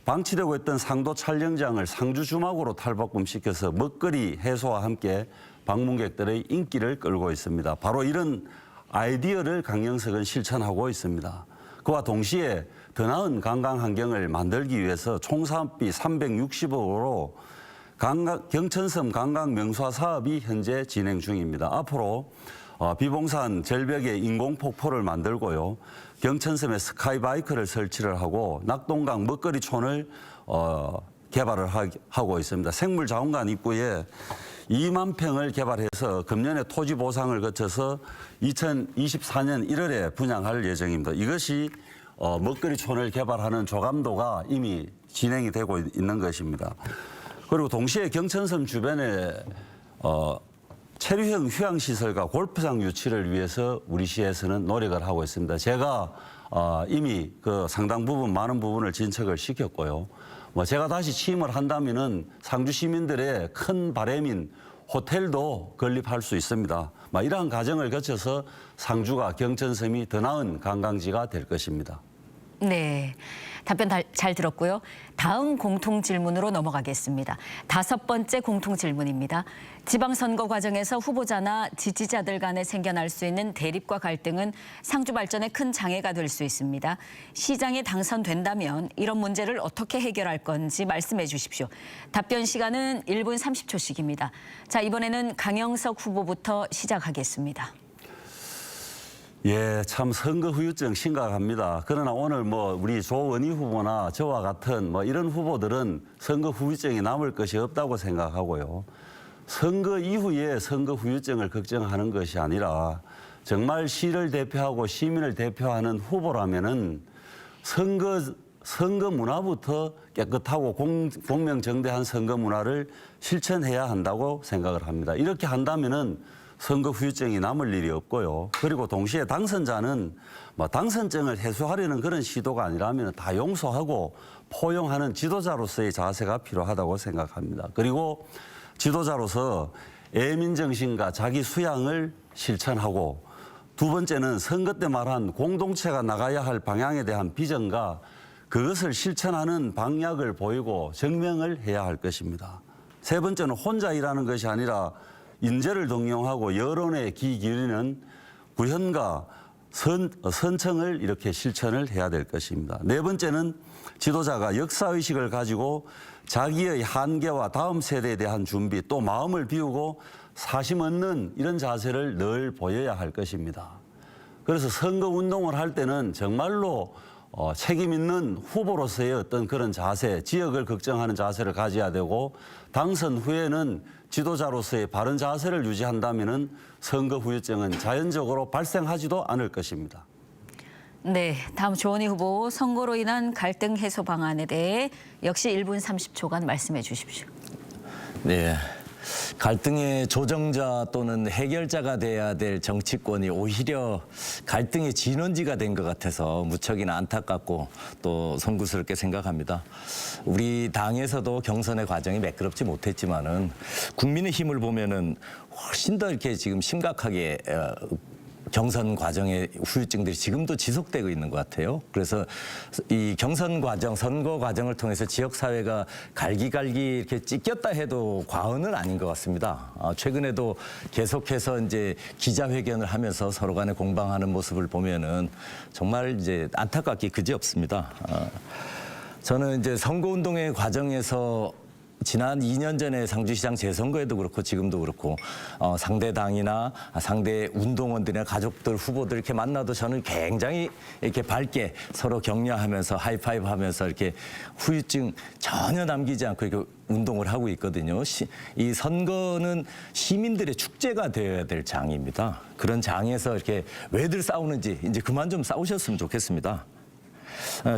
방치되고 있던 상도 촬영장을 상주 주막으로 탈바꿈시켜서 먹거리 해소와 함께 방문객들의 인기를 끌고 있습니다. 바로 이런 아이디어를 강영석은 실천하고 있습니다. 그와 동시에 더 나은 관광 환경을 만들기 위해서 총 사업비 360억으로 경천섬 관광 명소화 사업이 현재 진행 중입니다. 앞으로 비봉산 절벽에 인공폭포를 만들고요. 경천섬에 스카이바이크를 설치를 하고 낙동강 먹거리촌을 개발을 하고 있습니다. 생물자원관 입구에 2만 평을 개발해서 금년에 토지 보상을 거쳐서 2024년 1월에 분양할 예정입니다. 이것이 먹거리촌을 개발하는 조감도가 이미 진행이 되고 있는 것입니다. 그리고 동시에 경천섬 주변에 체류형 휴양시설과 골프장 유치를 위해서 우리 시에서는 노력을 하고 있습니다. 제가 이미 그 상당 부분, 많은 부분을 진척을 시켰고요. 제가 다시 취임을 한다면은 상주 시민들의 큰 바람인 호텔도 건립할 수 있습니다. 이러한 과정을 거쳐서 상주가 경천섬이 더 나은 관광지가 될 것입니다. 네, 답변 잘 들었고요. 다음 공통 질문으로 넘어가겠습니다. 5번째 공통 질문입니다. 지방선거 과정에서 후보자나 지지자들 간에 생겨날 수 있는 대립과 갈등은 상주 발전에 큰 장애가 될 수 있습니다. 시장에 당선된다면 이런 문제를 어떻게 해결할 건지 말씀해 주십시오. 답변 시간은 1분 30초씩입니다. 자, 이번에는 강영석 후보부터 시작하겠습니다. 예, 참 선거 후유증 심각합니다. 그러나 오늘 우리 조원희 후보나 저와 같은 이런 후보들은 선거 후유증이 남을 것이 없다고 생각하고요. 선거 이후에 선거 후유증을 걱정하는 것이 아니라 정말 시를 대표하고 시민을 대표하는 후보라면은 선거 문화부터 깨끗하고 공명정대한 선거 문화를 실천해야 한다고 생각을 합니다. 이렇게 한다면은 선거 후유증이 남을 일이 없고요. 그리고 동시에 당선자는 당선증을 해소하려는 그런 시도가 아니라면 다 용서하고 포용하는 지도자로서의 자세가 필요하다고 생각합니다. 그리고 지도자로서 애민정신과 자기 수양을 실천하고 두 번째는 선거 때 말한 공동체가 나가야 할 방향에 대한 비전과 그것을 실천하는 방향을 보이고 증명을 해야 할 것입니다. 세 번째는 혼자 일하는 것이 아니라 인재를 동용하고 여론에 귀 기울이는 구현과 선청을 이렇게 실천을 해야 될 것입니다. 네 번째는 지도자가 역사의식을 가지고 자기의 한계와 다음 세대에 대한 준비 또 마음을 비우고 사심 없는 이런 자세를 늘 보여야 할 것입니다. 그래서 선거운동을 할 때는 정말로 책임 있는 후보로서의 어떤 그런 자세, 지역을 걱정하는 자세를 가져야 되고 당선 후에는 지도자로서의 바른 자세를 유지한다면은 선거 후유증은 자연적으로 발생하지도 않을 것입니다. 네, 다음 조원희 후보 선거로 인한 갈등 해소 방안에 대해 역시 1분 30초간 말씀해 주십시오. 네. 갈등의 조정자 또는 해결자가 돼야 될 정치권이 오히려 갈등의 진원지가 된 것 같아서 무척이나 안타깝고 또 송구스럽게 생각합니다. 우리 당에서도 경선의 과정이 매끄럽지 못했지만은 국민의 힘을 보면은 훨씬 더 이렇게 지금 심각하게 경선 과정의 후유증들이 지금도 지속되고 있는 것 같아요. 그래서 이 경선 과정, 선거 과정을 통해서 지역사회가 갈기갈기 이렇게 찢겼다 해도 과언은 아닌 것 같습니다. 최근에도 계속해서 이제 기자회견을 하면서 서로 간에 공방하는 모습을 보면은 정말 이제 안타깝기 그지없습니다. 저는 이제 선거운동의 과정에서 지난 2년 전에 상주시장 재선거에도 그렇고 지금도 그렇고 상대 당이나 상대 운동원들이나 가족들 후보들 이렇게 만나도 저는 굉장히 이렇게 밝게 서로 격려하면서 하이파이브 하면서 이렇게 후유증 전혀 남기지 않고 이렇게 운동을 하고 있거든요. 이 선거는 시민들의 축제가 되어야 될 장입니다. 그런 장에서 이렇게 왜들 싸우는지 이제 그만 좀 싸우셨으면 좋겠습니다.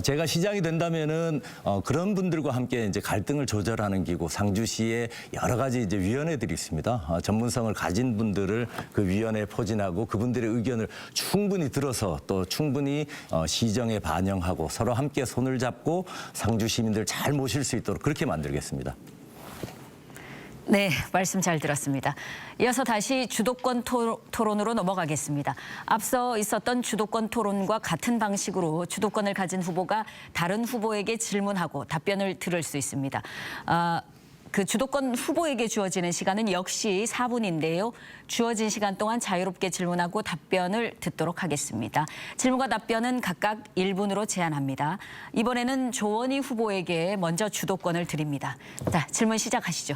제가 시장이 된다면은 그런 분들과 함께 이제 갈등을 조절하는 기구 상주시에 여러 가지 이제 위원회들이 있습니다. 전문성을 가진 분들을 그 위원회에 포진하고 그분들의 의견을 충분히 들어서 또 충분히 시정에 반영하고 서로 함께 손을 잡고 상주 시민들 잘 모실 수 있도록 그렇게 만들겠습니다. 네, 말씀 잘 들었습니다. 이어서 다시 주도권 토론으로 넘어가겠습니다. 앞서 있었던 주도권 토론과 같은 방식으로 주도권을 가진 후보가 다른 후보에게 질문하고 답변을 들을 수 있습니다. 그 주도권 후보에게 주어지는 시간은 역시 4분인데요. 주어진 시간 동안 자유롭게 질문하고 답변을 듣도록 하겠습니다. 질문과 답변은 각각 1분으로 제한합니다. 이번에는 조원희 후보에게 먼저 주도권을 드립니다. 자, 질문 시작하시죠.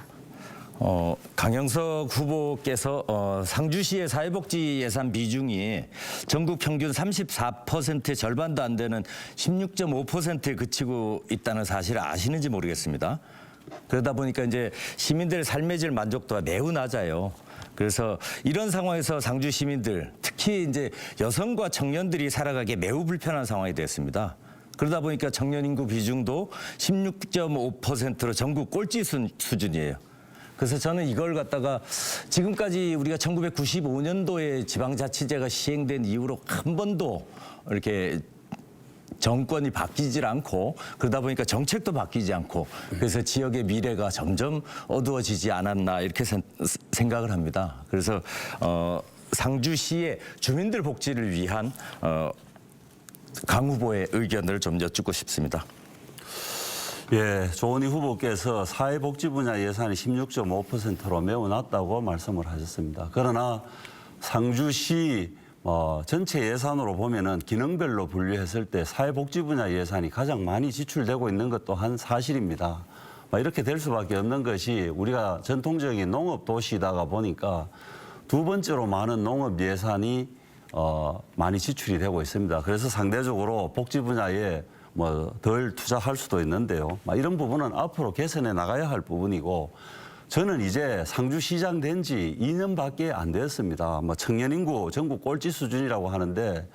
강영석 후보께서 상주시의 사회복지 예산 비중이 전국 평균 34%의 절반도 안 되는 16.5%에 그치고 있다는 사실을 아시는지 모르겠습니다. 그러다 보니까 이제 시민들의 삶의 질 만족도가 매우 낮아요. 그래서 이런 상황에서 상주 시민들, 특히 이제 여성과 청년들이 살아가기에 매우 불편한 상황이 됐습니다. 그러다 보니까 청년 인구 비중도 16.5%로 전국 꼴찌 수준이에요. 그래서 저는 이걸 갖다가 지금까지 우리가 1995년도에 지방자치제가 시행된 이후로 한 번도 이렇게 정권이 바뀌질 않고 그러다 보니까 정책도 바뀌지 않고 그래서 지역의 미래가 점점 어두워지지 않았나 이렇게 생각을 합니다. 그래서 상주시의 주민들 복지를 위한 강 후보의 의견을 좀 여쭙고 싶습니다. 예, 조원희 후보께서 사회복지 분야 예산이 16.5%로 매우 낮다고 말씀을 하셨습니다. 그러나 상주시 전체 예산으로 보면은 기능별로 분류했을 때 사회복지 분야 예산이 가장 많이 지출되고 있는 것 또한 사실입니다. 이렇게 될 수밖에 없는 것이 우리가 전통적인 농업 도시다가 보니까 두 번째로 많은 농업 예산이 많이 지출이 되고 있습니다. 그래서 상대적으로 복지 분야에 덜 투자할 수도 있는데요. 이런 부분은 앞으로 개선해 나가야 할 부분이고 저는 이제 상주시장 된 지 2년밖에 안 되었습니다. 청년 인구 전국 꼴찌 수준이라고 하는데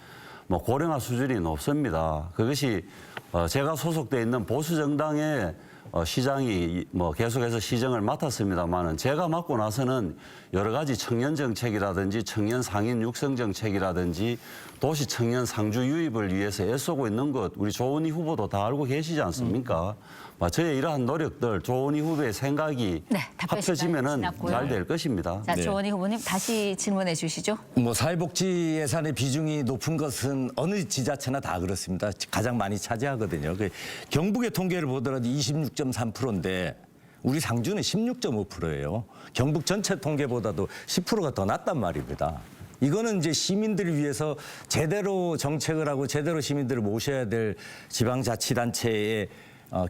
고령화 수준이 높습니다. 그것이 제가 소속돼 있는 보수 정당의 시장이 계속해서 시정을 맡았습니다만은 제가 맡고 나서는 여러 가지 청년 정책이라든지 청년 상인 육성 정책이라든지 도시 청년 상주 유입을 위해서 애쓰고 있는 것 우리 조원희 후보도 다 알고 계시지 않습니까? 저의 이러한 노력들 조원희 후보의 생각이 합쳐지면은 잘 될 것입니다. 자, 조원희 후보님 다시 질문해 주시죠. 사회복지 예산의 비중이 높은 것은 어느 지자체나 다 그렇습니다. 가장 많이 차지하거든요. 경북의 통계를 보더라도 26.3%인데 우리 상주는 16.5%예요. 경북 전체 통계보다도 10%가 더 낮단 말입니다. 이거는 이제 시민들을 위해서 제대로 정책을 하고 제대로 시민들을 모셔야 될 지방자치단체의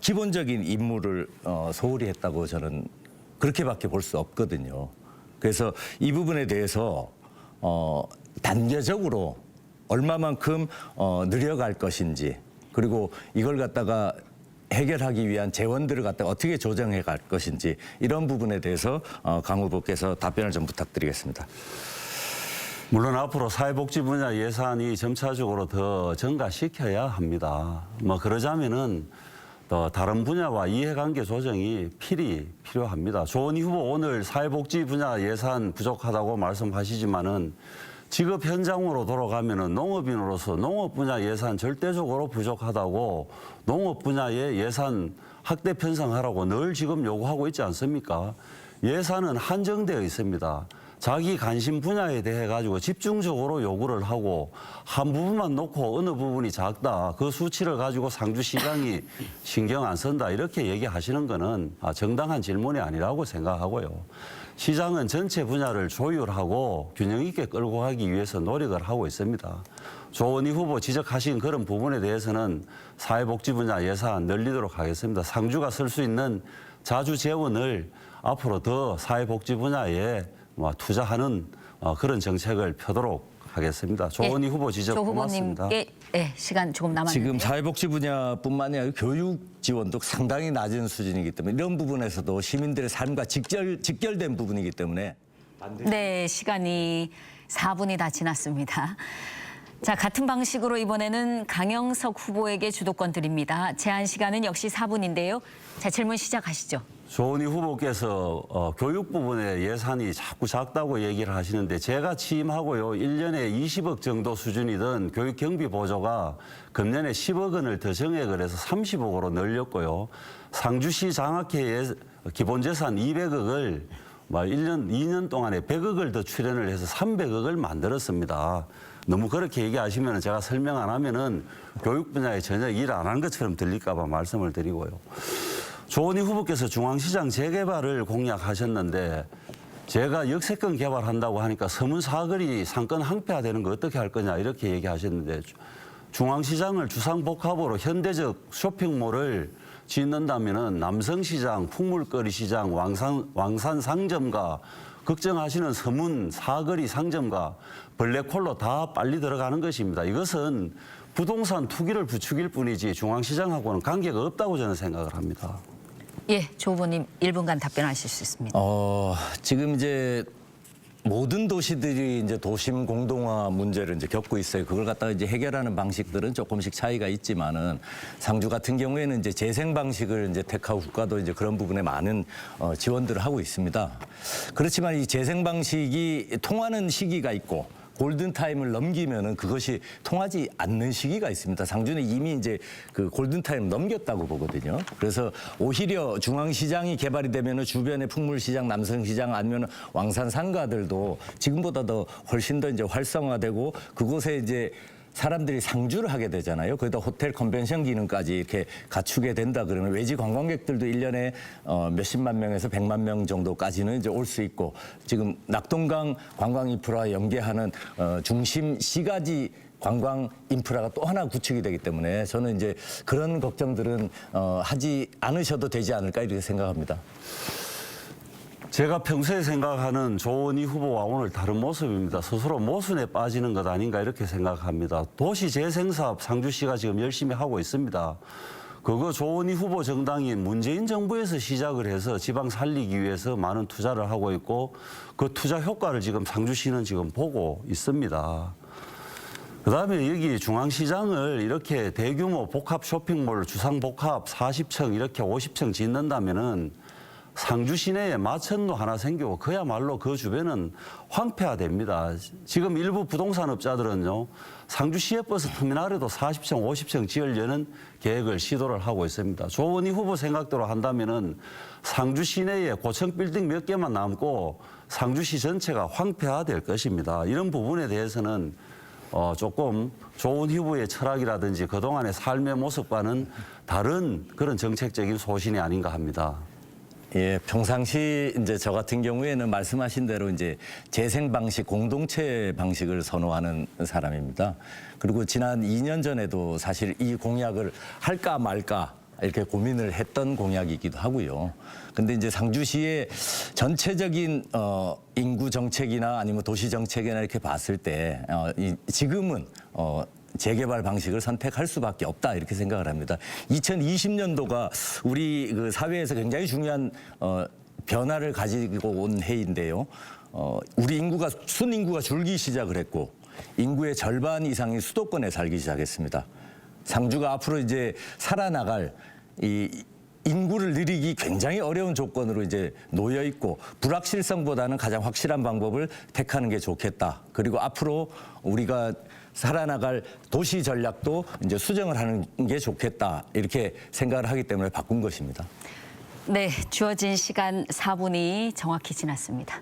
기본적인 임무를 소홀히 했다고 저는 그렇게밖에 볼 수 없거든요. 그래서 이 부분에 대해서 단계적으로 얼마만큼 늘려갈 것인지 그리고 이걸 갖다가 해결하기 위한 재원들을 갖다가 어떻게 조정해 갈 것인지 이런 부분에 대해서 강 후보께서 답변을 좀 부탁드리겠습니다. 물론 앞으로 사회복지 분야 예산이 점차적으로 더 증가시켜야 합니다. 그러자면은 다른 분야와 이해관계 조정이 필요합니다. 조원희 후보 오늘 사회복지 분야 예산 부족하다고 말씀하시지만은 직업 현장으로 돌아가면은 농업인으로서 농업 분야 예산 절대적으로 부족하다고 농업 분야의 예산 확대 편성하라고 늘 지금 요구하고 있지 않습니까? 예산은 한정되어 있습니다. 자기 관심 분야에 대해 가지고 집중적으로 요구를 하고 한 부분만 놓고 어느 부분이 작다. 그 수치를 가지고 상주시장이 신경 안 쓴다. 이렇게 얘기하시는 거는 정당한 질문이 아니라고 생각하고요. 시장은 전체 분야를 조율하고 균형 있게 끌고 가기 위해서 노력을 하고 있습니다. 조원희 후보 지적하신 그런 부분에 대해서는 사회복지 분야 예산 늘리도록 하겠습니다. 상주가 쓸 수 있는 자주 재원을 앞으로 더 사회복지 분야에 투자하는 그런 정책을 펴도록 하겠습니다. 조원희 후보 지적 고맙습니다. 예, 시간 조금 남았는데. 지금 사회복지 분야뿐만이 아니라 교육 지원도 상당히 낮은 수준이기 때문에 이런 부분에서도 시민들의 삶과 직결된 부분이기 때문에 네, 시간이 4분이 다 지났습니다. 자, 같은 방식으로 이번에는 강영석 후보에게 주도권 드립니다. 제한 시간은 역시 4분인데요. 자, 질문 시작하시죠. 조원희 후보께서 교육 부분에 예산이 자꾸 작다고 얘기를 하시는데 제가 취임하고요. 1년에 20억 정도 수준이던 교육 경비 보조가 금년에 10억 원을 더 정액을 해서 30억으로 늘렸고요. 상주시 장학회 기본재산 200억을 2년 동안에 100억을 더 출연을 해서 300억을 만들었습니다. 너무 그렇게 얘기하시면 제가 설명 안 하면은 교육 분야에 전혀 일 안 하는 것처럼 들릴까 봐 말씀을 드리고요. 조원희 후보께서 중앙시장 재개발을 공약하셨는데 제가 역세권 개발한다고 하니까 서문 사거리 상권 항폐화되는 거 어떻게 할 거냐 이렇게 얘기하셨는데 중앙시장을 주상복합으로 현대적 쇼핑몰을 짓는다면은 남성시장, 풍물거리 시장, 왕산 상점가 걱정하시는 서문 사거리 상점가 블랙홀로 다 빨리 들어가는 것입니다. 이것은 부동산 투기를 부추길 뿐이지 중앙시장하고는 관계가 없다고 저는 생각을 합니다. 예, 조 후보님 1분간 답변하실 수 있습니다. 지금 이제 모든 도시들이 이제 도심 공동화 문제를 이제 겪고 있어요. 그걸 갖다가 이제 해결하는 방식들은 조금씩 차이가 있지만은 상주 같은 경우에는 이제 재생 방식을 이제 택하고 국가도 이제 그런 부분에 많은 지원들을 하고 있습니다. 그렇지만 이 재생 방식이 통하는 시기가 있고 골든타임을 넘기면은 그것이 통하지 않는 시기가 있습니다. 상주는 이미 이제 그 골든타임 넘겼다고 보거든요. 그래서 오히려 중앙시장이 개발이 되면은 주변의 풍물시장, 남성시장 아니면 왕산 상가들도 지금보다 더 훨씬 더 이제 활성화되고 그곳에 이제 사람들이 상주를 하게 되잖아요. 거기다 호텔 컨벤션 기능까지 이렇게 갖추게 된다 그러면 외지 관광객들도 1년에 몇십만 명에서 100만 명 정도까지는 이제 올 수 있고 지금 낙동강 관광 인프라와 연계하는 중심 시가지 관광 인프라가 또 하나 구축이 되기 때문에 저는 이제 그런 걱정들은 하지 않으셔도 되지 않을까 이렇게 생각합니다. 제가 평소에 생각하는 조원희 후보와 오늘 다른 모습입니다. 스스로 모순에 빠지는 것 아닌가 이렇게 생각합니다. 도시재생사업 상주시가 지금 열심히 하고 있습니다. 그거 조원희 후보 정당인 문재인 정부에서 시작을 해서 지방 살리기 위해서 많은 투자를 하고 있고 그 투자 효과를 지금 상주시는 지금 보고 있습니다. 그다음에 여기 중앙시장을 이렇게 대규모 복합 쇼핑몰 주상복합 40층 이렇게 50층 짓는다면은 상주 시내에 마천로 하나 생기고 그야말로 그 주변은 황폐화됩니다. 지금 일부 부동산업자들은요. 상주 시외버스 터미널에도 40층, 50층 지으려는 계획을 시도를 하고 있습니다. 조원희 후보 생각대로 한다면은 상주 시내에 고층 빌딩 몇 개만 남고 상주시 전체가 황폐화될 것입니다. 이런 부분에 대해서는 조금 조원희 후보의 철학이라든지 그동안의 삶의 모습과는 다른 그런 정책적인 소신이 아닌가 합니다. 예, 평상시 이제 저 같은 경우에는 말씀하신 대로 이제 재생 방식, 공동체 방식을 선호하는 사람입니다. 그리고 지난 2년 전에도 사실 이 공약을 할까 말까 이렇게 고민을 했던 공약이기도 하고요. 근데 이제 상주시의 전체적인 인구 정책이나 아니면 도시 정책이나 이렇게 봤을 때 지금은 재개발 방식을 선택할 수밖에 없다 이렇게 생각을 합니다. 2020년도가 우리 그 사회에서 굉장히 중요한 변화를 가지고 온 해인데요. 우리 인구가 순인구가 줄기 시작을 했고 인구의 절반 이상이 수도권에 살기 시작했습니다. 상주가 앞으로 이제 살아나갈 이 인구를 늘리기 굉장히 어려운 조건으로 이제 놓여 있고 불확실성보다는 가장 확실한 방법을 택하는 게 좋겠다. 그리고 앞으로 우리가 살아나갈 도시 전략도 이제 수정을 하는 게 좋겠다. 이렇게 생각을 하기 때문에 바꾼 것입니다. 네, 주어진 시간 4분이 정확히 지났습니다.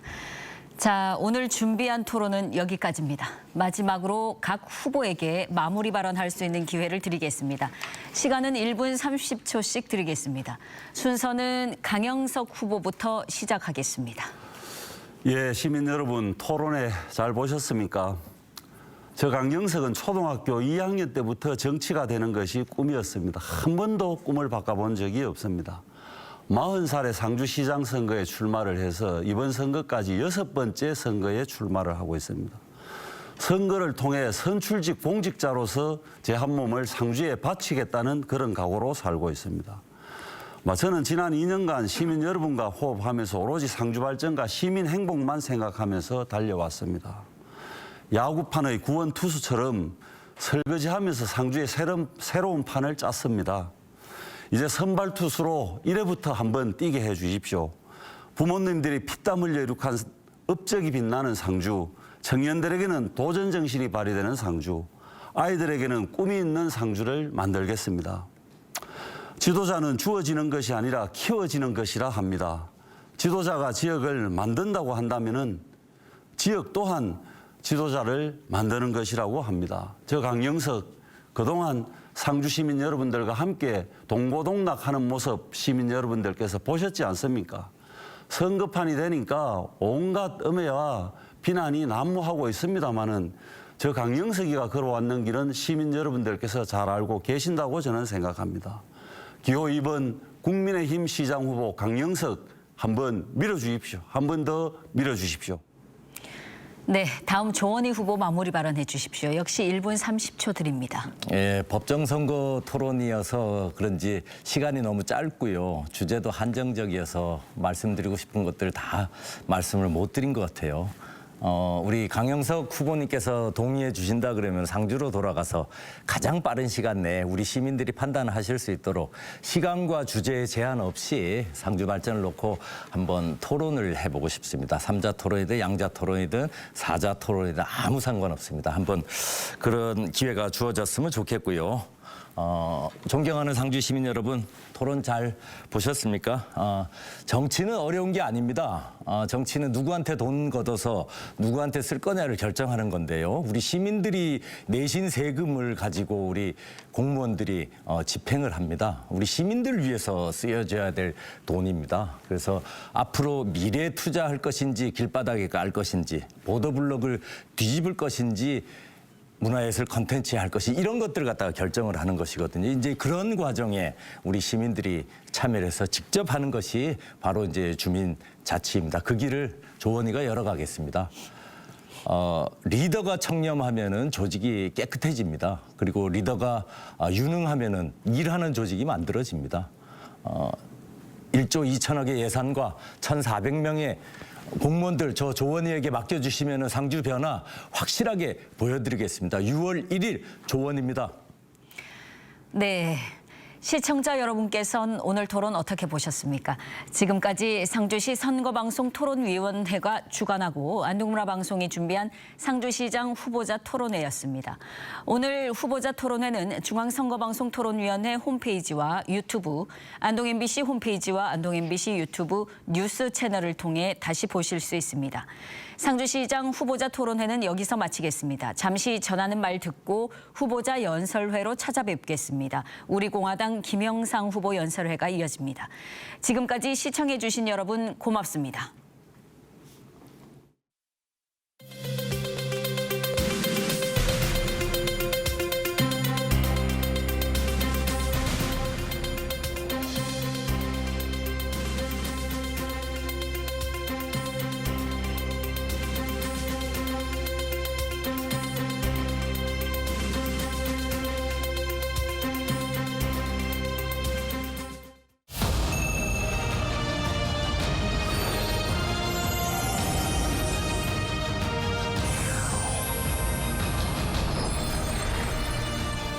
자, 오늘 준비한 토론은 여기까지입니다. 마지막으로 각 후보에게 마무리 발언할 수 있는 기회를 드리겠습니다. 시간은 1분 30초씩 드리겠습니다. 순서는 강영석 후보부터 시작하겠습니다. 예, 시민 여러분 토론회 잘 보셨습니까? 저 강영석은 초등학교 2학년 때부터 정치가 되는 것이 꿈이었습니다. 한 번도 꿈을 바꿔본 적이 없습니다. 40살에 상주시장 선거에 출마를 해서 이번 선거까지 6번째 선거에 출마를 하고 있습니다. 선거를 통해 선출직 공직자로서 제 한 몸을 상주에 바치겠다는 그런 각오로 살고 있습니다. 저는 지난 2년간 시민 여러분과 호흡하면서 오로지 상주 발전과 시민 행복만 생각하면서 달려왔습니다. 야구판의 구원 투수처럼 설거지하면서 상주에 새로운 판을 짰습니다. 이제 선발 투수로 1회부터 한번 뛰게 해 주십시오. 부모님들이 피땀 흘려 이룩한 업적이 빛나는 상주, 청년들에게는 도전 정신이 발휘되는 상주, 아이들에게는 꿈이 있는 상주를 만들겠습니다. 지도자는 주어지는 것이 아니라 키워지는 것이라 합니다. 지도자가 지역을 만든다고 한다면은 지역 또한 지도자를 만드는 것이라고 합니다. 저 강영석 그동안 상주 시민 여러분들과 함께 동고동락하는 모습 시민 여러분들께서 보셨지 않습니까? 선거판이 되니까 온갖 음해와 비난이 난무하고 있습니다마는 저 강영석이가 걸어왔는 길은 시민 여러분들께서 잘 알고 계신다고 저는 생각합니다. 기호 2번 국민의힘 시장 후보 강영석 한번 밀어주십시오. 한 번 더 밀어주십시오. 네, 다음 조원희 후보 마무리 발언해 주십시오. 역시 1분 30초 드립니다. 예, 법정선거 토론이어서 그런지 시간이 너무 짧고요. 주제도 한정적이어서 말씀드리고 싶은 것들 다 말씀을 못 드린 것 같아요. 우리 강영석 후보님께서 동의해 주신다 그러면 상주로 돌아가서 가장 빠른 시간 내에 우리 시민들이 판단하실 수 있도록 시간과 주제에 제한 없이 상주 발전을 놓고 한번 토론을 해보고 싶습니다. 3자 토론이든 양자 토론이든 4자 토론이든 아무 상관없습니다. 한번 그런 기회가 주어졌으면 좋겠고요. 존경하는 상주 시민 여러분, 토론 잘 보셨습니까? 정치는 어려운 게 아닙니다. 정치는 누구한테 돈 걷어서 누구한테 쓸 거냐를 결정하는 건데요. 우리 시민들이 내신 세금을 가지고 우리 공무원들이 집행을 합니다. 우리 시민들을 위해서 쓰여져야 될 돈입니다. 그래서 앞으로 미래에 투자할 것인지 길바닥에 깔 것인지 보도블록을 뒤집을 것인지 문화예술 콘텐츠에 할 것이 이런 것들을 갖다가 결정을 하는 것이거든요. 이제 그런 과정에 우리 시민들이 참여를 해서 직접 하는 것이 바로 이제 주민 자치입니다. 그 길을 조원희가 열어가겠습니다. 리더가 청렴하면은 조직이 깨끗해집니다. 그리고 리더가 유능하면은 일하는 조직이 만들어집니다. 1조 2천억의 예산과 1,400명의 공무원들 저 조원희에게 맡겨주시면 상주 변화 확실하게 보여드리겠습니다. 6월 1일 조원희입니다. 네. 시청자 여러분께서는 오늘 토론 어떻게 보셨습니까? 지금까지 상주시 선거방송 토론위원회가 주관하고 안동문화방송이 준비한 상주시장 후보자 토론회였습니다. 오늘 후보자 토론회는 중앙선거방송 토론위원회 홈페이지와 유튜브, 안동 MBC 홈페이지와 안동 MBC 유튜브 뉴스 채널을 통해 다시 보실 수 있습니다. 상주시장 후보자 토론회는 여기서 마치겠습니다. 잠시 전하는 말 듣고 후보자 연설회로 찾아뵙겠습니다. 우리공화당 김영상 후보 연설회가 이어집니다. 지금까지 시청해 주신 여러분 고맙습니다.